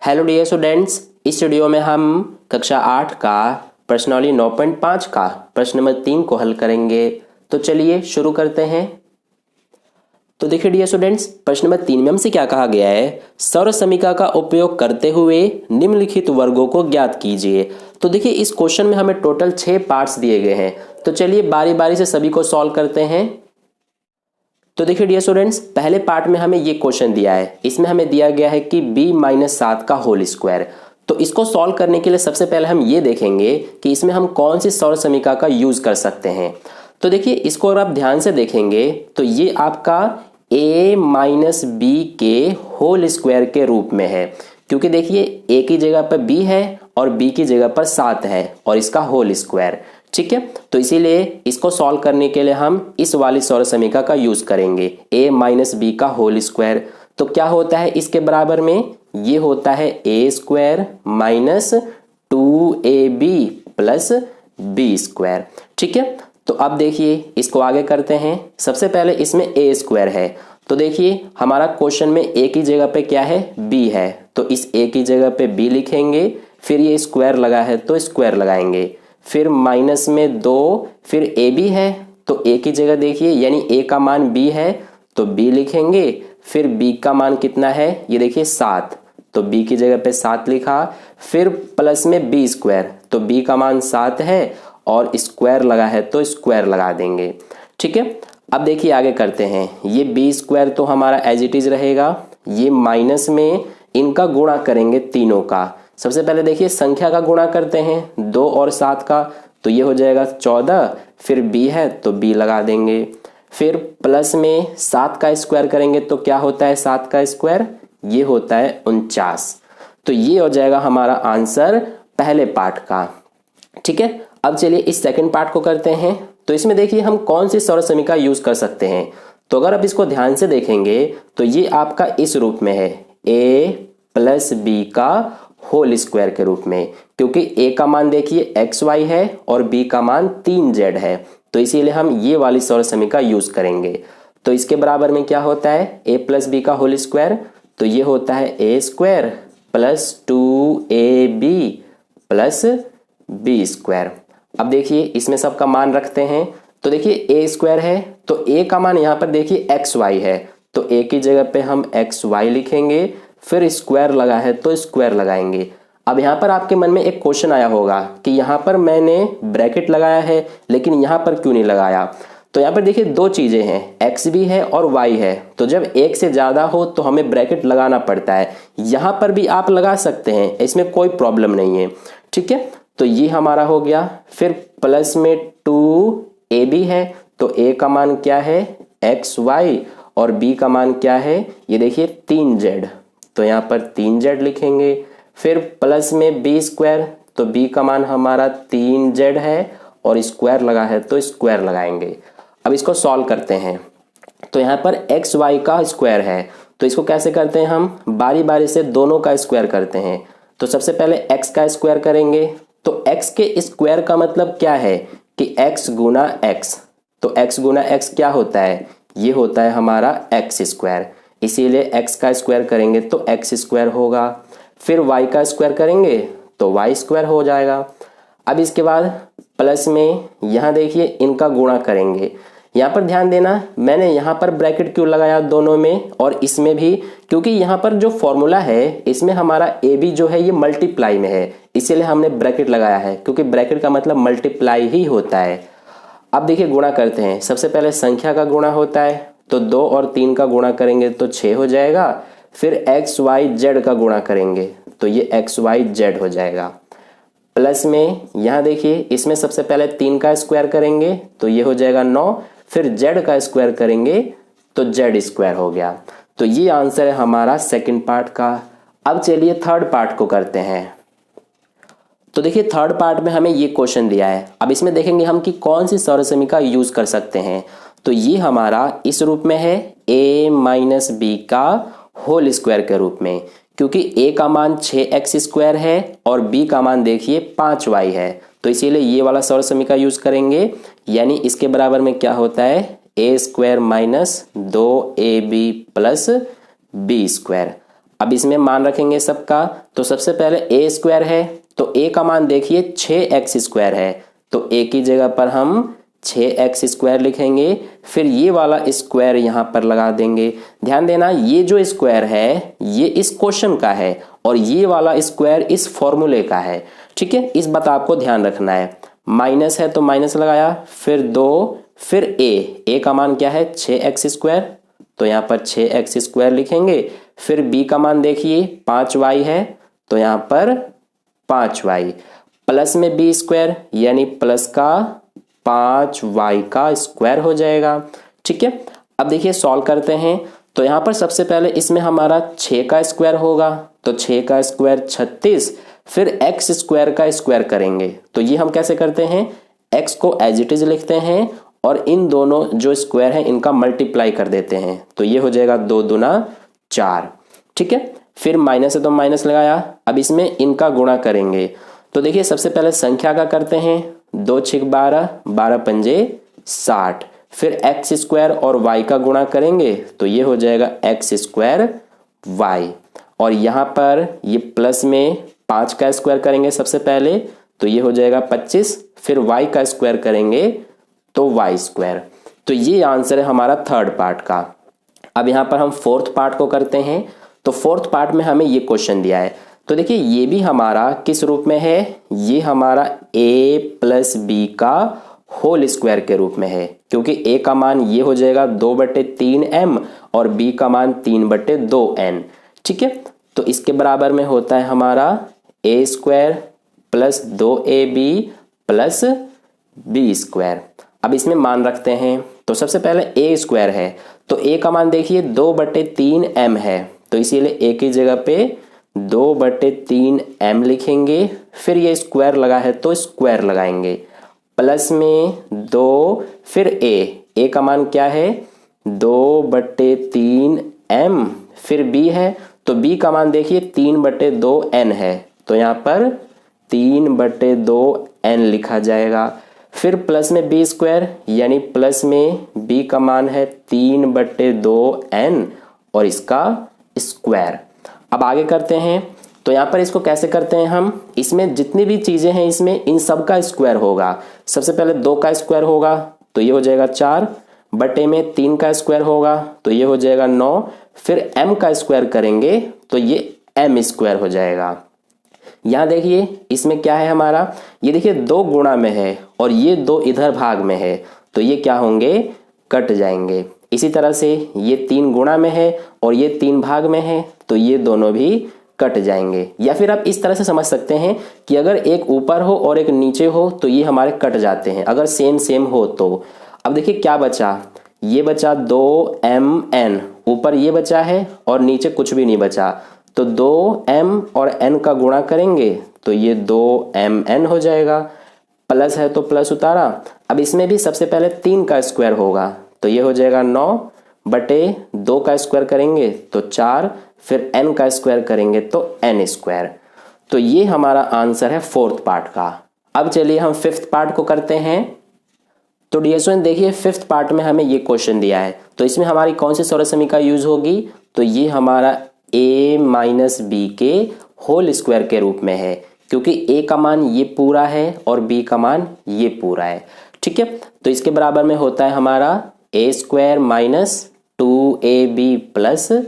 Hello dear students, इस video में हम कक्षा 8 का प्रश्नावली 9.5 का प्रश्न नंबर 3 को हल करेंगे। तो चलिए शुरू करते हैं। तो देखिए डियर स्टूडेंट्स, प्रश्न नंबर 3 में हमसे क्या कहा गया है, सौर समीकरण का उपयोग करते हुए निम्नलिखित वर्गों को ज्ञात कीजिए। तो देखिए इस क्वेश्चन में हमें टोटल 6 पार्ट्स दिए गए हैं। तो चलिए बारी बारी से सभी को सॉल्व करते हैं। तो देखिए डियर स्टूडेंट्स, पहले पार्ट में हमें ये क्वेश्चन दिया है। इसमें हमें दिया गया है कि b-7 का होल स्क्वायर। तो इसको सॉल्व करने के लिए सबसे पहले हम ये देखेंगे कि इसमें हम कौन सी सौर समीकरण का यूज कर सकते हैं। तो देखिए इसको अगर आप ध्यान से देखेंगे तो ये आपका a-b के होल स्क्वायर के रूप में है, क्योंकि देखिए a की जगह पर b है और b की जगह पर 7 है और इसका होल स्क्वायर। ठीक है, तो इसीलिए इसको सॉल्व करने के लिए हम इस वाली सौर समीकरण का यूज करेंगे, a-b का होल स्क्वायर। तो क्या होता है इसके बराबर में, ये होता है a square minus 2ab plus b square. ठीक है, तो अब देखिए इसको आगे करते हैं। सबसे पहले इसमें a स्क्वायर है, तो देखिए हमारा क्वेश्चन में a की जगह पे क्या है, b है, तो इस a की जगह पे b लिखेंगे। फिर ये स्क्वायर लगा है तो स्क्वायर लगाएंगे, फिर माइनस में 2, फिर ए बी है तो ए की जगह देखिए यानी ए का मान b है तो b लिखेंगे। फिर b का मान कितना है, ये देखिए 7, तो b की जगह पे 7 लिखा। फिर प्लस में b स्क्वायर, तो b का मान 7 है और स्क्वायर लगा है तो स्क्वायर लगा देंगे। ठीक है, अब देखिए आगे करते हैं। ये b स्क्वायर तो हमारा एज इट इज रहेगा, ये माइनस में इनका गुणा करेंगे तीनों का। सबसे पहले देखिए संख्या का गुणा करते हैं 2 और 7 का, तो ये हो जाएगा 14। फिर b है तो b लगा देंगे। फिर प्लस में 7 का स्क्वायर करेंगे तो क्या होता है 7 का स्क्वायर, ये होता है 49। तो ये हो जाएगा हमारा आंसर पहले पार्ट का। ठीक है, अब चलिए इस सेकंड पार्ट को करते हैं। तो इसमें देखिए हम कौन सी सौर समीकरण यूज कर सकते हैं। तो अगर आप इसको ध्यान से देखेंगे तो ये आपका इस रूप में है, a प्लस b का होल स्क्वायर के रूप में, क्योंकि a का मान देखिए xy है और b का मान 3z है, तो इसीलिए हम ये वाली सौर समीकरण यूज करेंगे। तो इसके बराबर में क्या होता है, a प्लस b का होल स्क्वायर, तो ये होता है a square plus 2ab plus b square. अब देखिए इसमें सबका मान रखते हैं। तो देखिए a स्क्वायर है तो a का मान यहाँ पर देखिए xy है, तो a की जगह पे हम xy लिखेंगे। फिर स्क्वायर लगा है तो स्क्वायर लगाएंगे। अब यहाँ पर आपके मन में एक क्वेश्चन आया होगा कि यहाँ पर मैंने ब्रैकेट लगाया है लेकिन यहाँ पर क्यों नहीं लगाया। तो यहाँ पर देखिए दो चीजें हैं, x भी है और y है, तो जब एक से ज्यादा हो तो हमें ब्रैकेट लगाना पड़ता है। यहाँ पर भी आप लगा सकते हैं, इसमें कोई प्रॉब्लम नहीं है। ठीक है, तो ये हमारा हो गया। फिर प्लस में 2ab है, तो a का मान क्या है xy और b का मान क्या है, ये देखिए 3z, तो यहाँ पर 3z लिखेंगे। फिर प्लस में b स्क्वायर, तो b का मान हमारा 3z है और स्क्वायर लगा है तो स्क्वायर लगाएंगे। अब इसको सॉल्व करते हैं। तो यहाँ पर xy का स्क्वायर है, तो इसको कैसे करते हैं, हम बारी बारी से दोनों का स्क्वायर करते हैं। तो सबसे पहले x का स्क्वायर करेंगे, तो x के स्क्वायर का मतलब क्या है कि x गुना x, तो x गुना x क्या होता है, ये होता है हमारा x स्क्वायर, इसीलिए x का स्क्वायर करेंगे तो x स्क्वायर होगा। फिर y का स्क्वायर करेंगे तो y स्क्वायर हो जाएगा। अब इसके बाद प्लस में यहाँ देखिए इनका गुणा करेंगे। यहाँ पर ध्यान देना, मैंने यहाँ पर ब्रैकेट क्यों लगाया दोनों में और इसमें भी, क्योंकि यहाँ पर जो फॉर्मूला है इसमें हमारा ए बी जो है ये मल्टीप्लाई में है, इसीलिए हमने ब्रैकेट लगाया है, क्योंकि ब्रैकेट का मतलब मल्टीप्लाई ही होता है। अब देखिए गुणा करते हैं। सबसे पहले संख्या का गुणा होता है, तो 2 और 3 का गुणा करेंगे तो 6 हो जाएगा। फिर x y z का गुणा करेंगे तो ये x y z हो जाएगा। प्लस में यहाँ देखिए इसमें सबसे पहले 3 का स्क्वायर करेंगे तो ये हो जाएगा 9। फिर z का स्क्वायर करेंगे तो z स्क्वायर हो गया। तो ये आंसर है हमारा सेकंड पार्ट का। अब चलिए थर्ड पार्ट को करते हैं। तो देखिए थर्ड पार्ट में हमें ये क्वेश्चन दिया है। अब इसमें देखेंगे हम कि कौन सी सौर समीकरण यूज कर सकते हैं। तो ये हमारा इस रूप में है, a-b का होल स्क्वायर के रूप में, क्योंकि a का मान 6x स्क्वायर है और b का मान देखिए 5y है, तो इसीलिए ये वाला सौर समीकरण यूज करेंगे। यानी इसके बराबर में क्या होता है, a square minus 2ab plus b square. अब इसमें मान रखेंगे सबका, तो सबसे पहले ए स्क्वायर है, तो ए का मान देखिए 6x² है, तो ए की जगह पर हम 6x² लिखेंगे। फिर ये वाला स्क्वायर यहाँ पर लगा देंगे। ध्यान देना, ये जो स्क्वायर है ये इस क्वेश्चन का है और ये वाला स्क्वायर इस फॉर्मूले का है। ठीक है, इस बात आपको ध्यान रखना है। माइनस है तो माइनस लगाया, फिर 2, फिर ए का मान क्या है 6x², तो यहाँ पर 6x² लिखेंगे। फिर बी का मान देखिए 5y है, तो यहाँ पर 5y, प्लस में b² यानी प्लस का 5y का स्क्वायर हो जाएगा। ठीक है, अब देखिए सॉल्व करते हैं। तो यहाँ पर सबसे पहले इसमें हमारा 6 का स्क्वायर होगा, तो 6 का स्क्वायर 36, फिर x² का स्क्वायर करेंगे। तो ये हम कैसे करते हैं, x को एज इट इज लिखते हैं और इन दोनों जो स्क्वायर हैं इनका मल्टीप्लाई कर देते हैं, तो ये हो जाएगा 2 दूना 4। ठीक है, फिर माइनस है तो माइनस लगाया। अब इसमें इनका गुणा करेंगे, तो देखिए सबसे पहले संख्या का करते हैं, 2 6 12, 12 पंजे 60, फिर x² और y का गुणा करेंगे, तो ये हो जाएगा x² y, और यहाँ पर ये प्लस में 5 का स्क्वायर करेंगे सबसे पहले, तो ये हो जाएगा 25, फिर y का स्क्वायर करेंगे तो y²। तो ये आंसर है हमारा थर्ड पार्ट का। अब यहाँ पर हम फोर्थ पार्ट को करते हैं। तो फोर्थ पार्ट में हमें ये क्वेश्चन दिया है, तो देखिए ये भी हमारा किस रूप में है, ये हमारा a + b का होल स्क्वायर के रूप में है, क्योंकि a का मान ये हो जाएगा 2/3m और b का मान 3/2n। ठीक है, तो इसके बराबर में होता है हमारा a² + 2ab + b²। अब इसमें मान रखते हैं, तो सबसे पहले a² है, तो a का मान देखिए 2/3m है, तो इसीलिए a की जगह पे 2/3m लिखेंगे। फिर ये स्क्वायर लगा है तो स्क्वायर लगाएंगे, प्लस में 2, फिर a का मान क्या है 2/3m, फिर b है, तो b का मान देखिए 3/2n है, तो यहाँ पर 3/2n लिखा जाएगा। फिर प्लस में b² यानी प्लस में b का मान है 3/2n और इसका स्क्वायर। अब आगे करते हैं, तो यहाँ पर इसको कैसे करते हैं हम, इसमें जितनी भी चीजें हैं इसमें इन सब का स्क्वायर होगा। सबसे पहले 2 का स्क्वायर होगा, तो ये हो जाएगा 4, बटे में 3 का स्क्वायर होगा, तो ये हो जाएगा 9, फिर m का स्क्वायर करेंगे तो ये m² हो जाएगा। यहाँ देखिए इसमें क्या है हमारा, ये देखिए 2 गुणा में है और ये 2 इधर भाग में है, तो ये क्या होंगे कट जाएंगे। इसी तरह से ये 3 गुणा में है और ये 3 भाग में है, तो ये दोनों भी कट जाएंगे। या फिर आप इस तरह से समझ सकते हैं कि अगर एक ऊपर हो और एक नीचे हो तो ये हमारे कट जाते हैं, अगर सेम हो तो। अब देखिए क्या बचा, ये बचा 2mn, ऊपर ये बचा है और नीचे कुछ भी नहीं बचा, तो 2m और n का गुणा करेंगे तो ये 2mn हो जाएगा। प्लस है तो प्लस उतारा। अब इसमें भी सबसे पहले 3 का स्क्वायर होगा, तो ये हो जाएगा 9 बटे 2 का स्क्वायर करेंगे तो 4, फिर n का स्क्वायर करेंगे तो n²। तो ये हमारा आंसर है फोर्थ पार्ट का। अब चलिए हम फिफ्थ पार्ट को करते हैं। तो डियर स्टूडेंट देखिए फिफ्थ पार्ट में हमें ये क्वेश्चन दिया है, तो इसमें हमारी कौन सी सरल समीका यूज होगी, तो ये हमारा a - b के होल स्क्वायर के रूप में है, क्योंकि a का मान ये पूरा है और b का मान ये पूरा है। ठीक है, तो इसके बराबर में होता है हमारा a² - 2ab +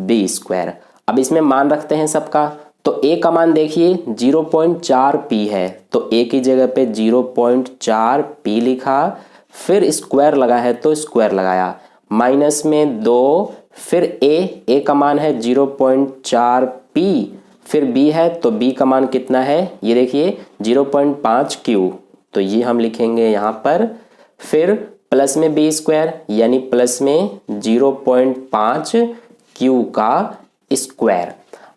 b²। अब इसमें मान रखते हैं सबका, तो a का मान देखिए 0.4p है, तो a की जगह पे 0.4p लिखा, फिर स्क्वायर लगा है तो स्क्वायर लगाया, माइनस में 2, फिर a का मान है 0.4p, फिर b है तो b का मान कितना है, ये देखिए 0.5q, तो ये हम लिखेंगे यहाँ पर। फिर प्लस में b² यानी प्लस में 0.5q का स्क्वायर।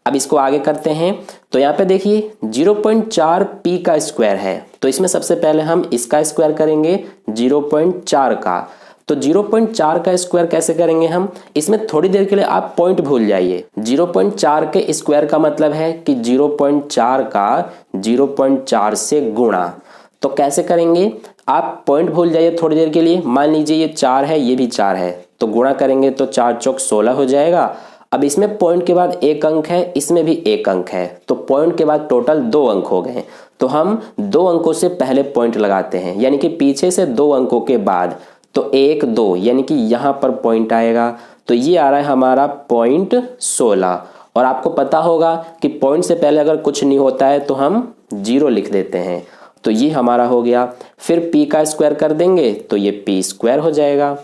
अब इसको आगे करते हैं, तो यहाँ पे देखिए 0.4p का स्क्वायर है, तो इसमें सबसे पहले हम इसका स्क्वायर करेंगे 0.4 का। तो 0.4 का स्क्वायर कैसे करेंगे हम, इसमें थोड़ी देर के लिए आप पॉइंट भूल जाइए। 0.4 के स्क्वायर का मतलब है कि 0.4 का 0.4 से गुणा। तो कैसे करेंगे, आप पॉइंट भूल जाइए थोड़ी देर के लिए। मान लीजिए ये 4 है, ये भी 4 है, तो गुणा करेंगे तो 4 चौक 16 हो जाएगा। अब इसमें पॉइंट के बाद एक अंक है, इसमें भी एक अंक है, तो पॉइंट के बाद टोटल 2 अंक हो गए। तो हम 2 अंकों से पहले पॉइंट लगाते हैं, यानी कि पीछे से 2 अंकों के बाद, तो 1 2 यानी कि यहाँ पर पॉइंट आएगा। तो ये आ रहा है हमारा पॉइंट 16। और आपको पता होगा कि पॉइंट से पहले अगर कुछ नहीं होता है तो हम 0 लिख देते हैं। तो ये हमारा हो गया। फिर p का स्क्वायर कर देंगे तो ये p स्क्वायर हो जाएगा।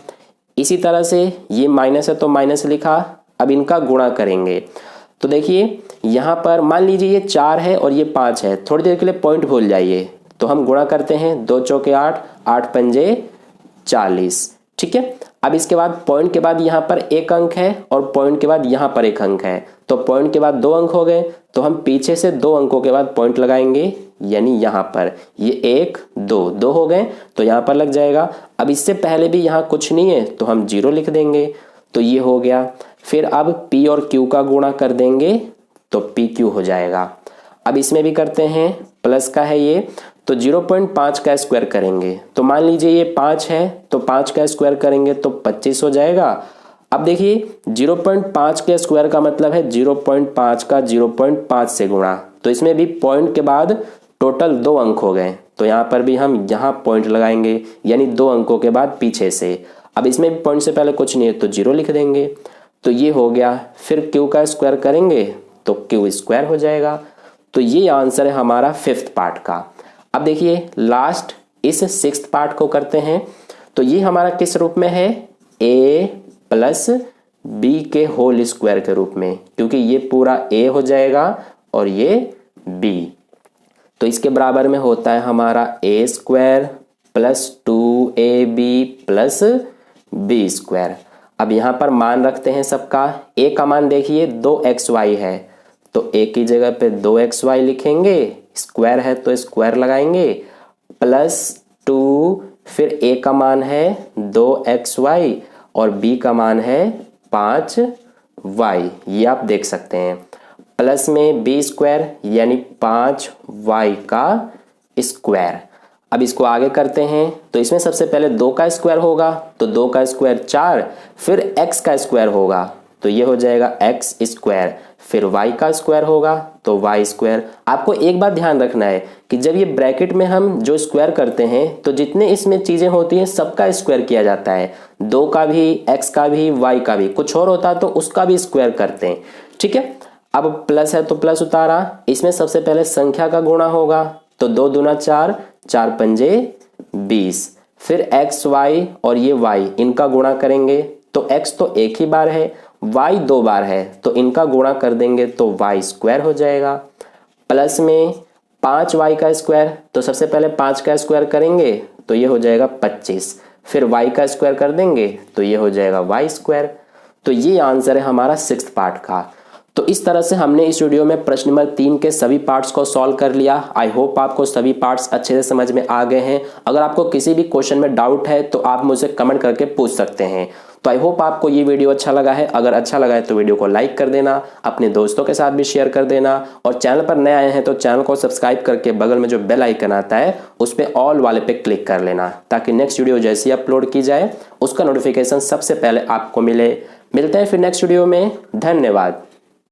इसी तरह से ये माइनस है तो माइनस लिखा। अब इनका गुणा करेंगे तो देखिए यहाँ पर मान लीजिए ये 4 है और ये 5 है, थोड़ी देर के लिए पॉइंट भूल जाइए। तो हम गुणा करते हैं, 2 चौके 8, 8 पंजे 40, ठीक है। अब इसके बाद पॉइंट के बाद यहाँ पर एक अंक है और पॉइंट के बाद यहाँ पर एक अंक है, तो पॉइंट के बाद 2 अंक हो गए। तो हम पीछे से 2 अंकों के बाद पॉइंट लगाएंगे, यानी यहाँ पर ये 1 2 हो गए तो यहाँ पर लग जाएगा। अब इससे पहले भी यहाँ कुछ नहीं है तो हम 0 लिख देंगे, तो ये हो गया। फिर अब p और q का गुणा कर देंगे तो pq हो जाएगा। अब इसमें भी करते हैं, प्लस का है ये, तो 0.5 का स्क्वायर करेंगे। तो मान लीजिए ये 5 है तो 5 का स्क्वायर करेंगे तो 25 हो जाएगा। अब देखिए 0.5 के स्क्वायर का मतलब है 0.5 का 0.5 से गुणा, तो इसमें भी पॉइंट के बाद टोटल 2 अंक हो गए। तो यहाँ पर भी हम यहाँ पॉइंट लगाएंगे, यानी 2 अंकों के बाद पीछे से। अब इसमें भी पॉइंट से पहले कुछ नहीं है तो 0 लिख देंगे, तो ये हो गया। फिर q का स्क्वायर करेंगे तो q स्क्वायर हो जाएगा। तो ये आंसर है हमारा 5th पार्ट का। अब देखिए लास्ट इस 6th पार्ट को करते हैं। तो ये हमारा किस रूप में है, a प्लस b के होल स्क्वायर के रूप में, क्योंकि ये पूरा a हो जाएगा और ये b। तो इसके बराबर में होता है हमारा a square plus 2ab plus b square. अब यहाँ पर मान रखते हैं सबका। a का मान देखिए 2xy है, तो a की जगह पे 2xy लिखेंगे, स्क्वायर है तो स्क्वायर लगाएंगे, प्लस 2, फिर a का मान है 2xy और b का मान है 5y, ये आप देख सकते हैं। प्लस में b स्क्वायर यानी 5y का स्क्वायर। अब इसको आगे करते हैं, तो इसमें सबसे पहले 2 का स्क्वायर होगा तो 2 का स्क्वायर 4, फिर x का स्क्वायर होगा तो ये हो जाएगा x स्क्वायर, फिर y का स्क्वायर होगा तो y स्क्वायर। आपको एक बात ध्यान रखना है कि जब ये ब्रैकेट में हम जो स्क्वायर करते हैं तो जितने इसमें चीज़ें होती हैं सबका स्क्वायर किया जाता है, 2 का भी, x का भी, y का भी। कुछ और होता तो उसका भी स्क्वायर करते हैं, ठीक है। अब प्लस है तो प्लस उतारा, इसमें सबसे पहले संख्या का गुणा होगा तो 2 दूना 4, 4 पंजे 20, फिर x y और ये y इनका गुणा करेंगे तो x तो एक ही बार है, y 2 बार है, तो इनका गुणा कर देंगे तो y स्क्वायर हो जाएगा। प्लस में 5y का स्क्वायर, तो सबसे पहले 5 का स्क्वायर करेंगे तो ये हो जाएगा 25, फिर y का स्क्वायर कर देंगे तो ये हो जाएगा y स्क्वायर। तो ये आंसर है हमारा 6th पार्ट का। तो इस तरह से हमने इस वीडियो में प्रश्न नंबर 3 के सभी पार्ट्स को सॉल्व कर लिया। आई होप आपको सभी पार्ट्स अच्छे से समझ में आ गए हैं। अगर आपको किसी भी क्वेश्चन में डाउट है तो आप मुझसे कमेंट करके पूछ सकते हैं। तो आई होप आपको ये वीडियो अच्छा लगा है। अगर अच्छा लगा है तो वीडियो को लाइक कर देना, अपने दोस्तों के साथ भी शेयर कर देना, और चैनल पर नए आए हैं तो चैनल को सब्सक्राइब करके बगल में जो बेल आइकन आता है उस पर ऑल वाले पे क्लिक कर लेना, ताकि नेक्स्ट वीडियो जैसी अपलोड की जाए उसका नोटिफिकेशन सबसे पहले आपको मिले। मिलते हैं फिर नेक्स्ट वीडियो में। धन्यवाद।